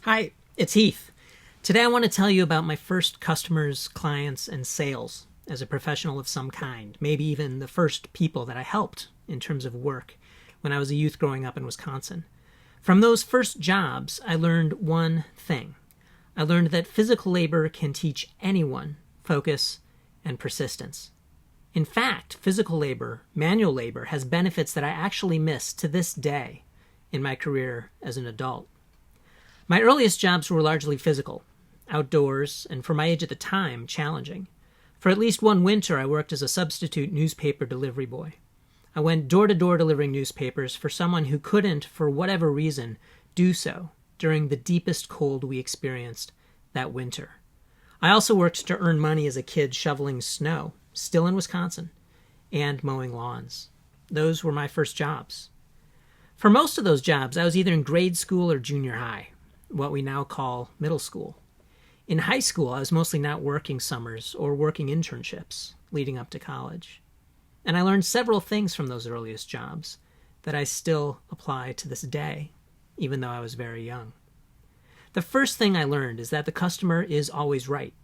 Hi, it's Heath. Today I want to tell you about my first customers, clients, and sales as a professional of some kind, maybe even the first people that I helped in terms of work when I was a youth growing up in Wisconsin. From those first jobs, I learned one thing. I learned that physical labor can teach anyone focus and persistence. In fact, physical labor, manual labor, has benefits that I actually miss to this day in my career as an adult. My earliest jobs were largely physical, outdoors, and for my age at the time, challenging. For at least one winter, I worked as a substitute newspaper delivery boy. I went door to door delivering newspapers for someone who couldn't, for whatever reason, do so during the deepest cold we experienced that winter. I also worked to earn money as a kid shoveling snow, still in Wisconsin, and mowing lawns. Those were my first jobs. For most of those jobs, I was either in grade school or junior high, what we now call middle school. In high school, I was mostly not working summers or working internships leading up to college. And I learned several things from those earliest jobs that I still apply to this day, even though I was very young. The first thing I learned is that the customer is always right.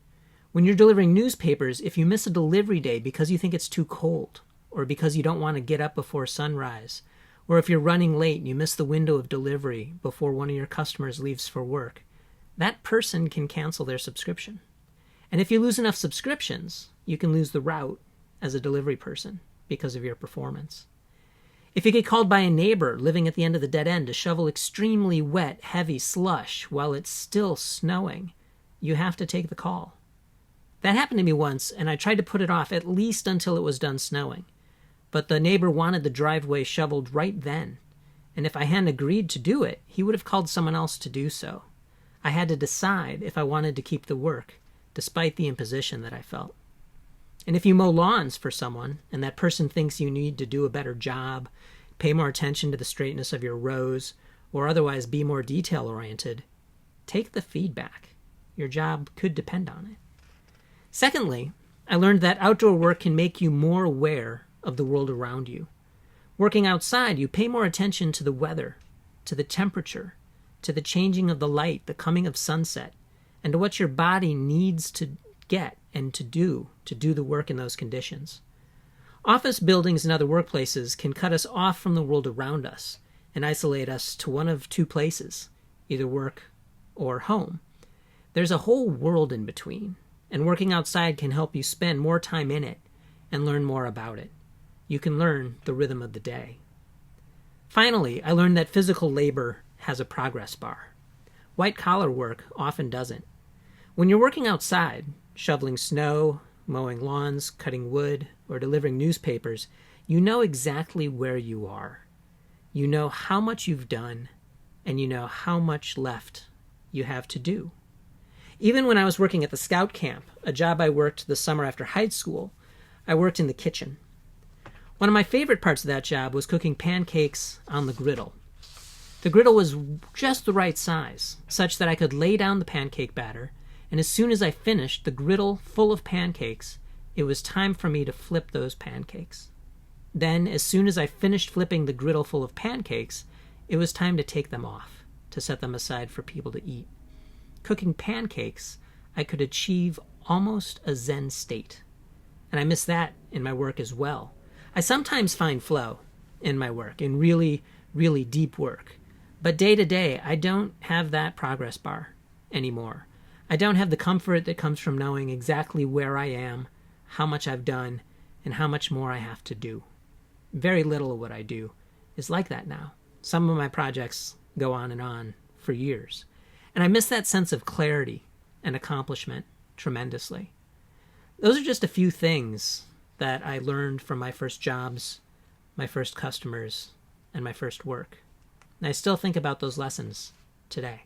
When you're delivering newspapers, if you miss a delivery day because you think it's too cold, or because you don't want to get up before sunrise, or if you're running late and you miss the window of delivery before one of your customers leaves for work, that person can cancel their subscription. And if you lose enough subscriptions, you can lose the route as a delivery person because of your performance. If you get called by a neighbor living at the end of the dead end to shovel extremely wet, heavy slush while it's still snowing, you have to take the call. That happened to me once, and I tried to put it off at least until it was done snowing. But the neighbor wanted the driveway shoveled right then, and if I hadn't agreed to do it, he would have called someone else to do so. I had to decide if I wanted to keep the work, despite the imposition that I felt. And if you mow lawns for someone, and that person thinks you need to do a better job, pay more attention to the straightness of your rows, or otherwise be more detail-oriented, take the feedback. Your job could depend on it. Secondly, I learned that outdoor work can make you more aware of the world around you. Working outside, you pay more attention to the weather, to the temperature, to the changing of the light, the coming of sunset, and to what your body needs to get and to do the work in those conditions. Office buildings and other workplaces can cut us off from the world around us and isolate us to one of two places, either work or home. There's a whole world in between, and working outside can help you spend more time in it and learn more about it. You can learn the rhythm of the day. Finally, I learned that physical labor has a progress bar. White-collar work often doesn't. When you're working outside, shoveling snow, mowing lawns, cutting wood, or delivering newspapers, you know exactly where you are. You know how much you've done, and you know how much left you have to do. Even when I was working at the scout camp, a job I worked the summer after high school, I worked in the kitchen. One of my favorite parts of that job was cooking pancakes on the griddle. The griddle was just the right size, such that I could lay down the pancake batter, and as soon as I finished the griddle full of pancakes, it was time for me to flip those pancakes. Then, as soon as I finished flipping the griddle full of pancakes, it was time to take them off, to set them aside for people to eat. Cooking pancakes, I could achieve almost a Zen state, and I miss that in my work as well. I sometimes find flow in my work, in really, really deep work. But day to day, I don't have that progress bar anymore. I don't have the comfort that comes from knowing exactly where I am, how much I've done, and how much more I have to do. Very little of what I do is like that now. Some of my projects go on for years. And I miss that sense of clarity and accomplishment tremendously. Those are just a few things that I learned from my first jobs, my first customers, and my first work. And I still think about those lessons today.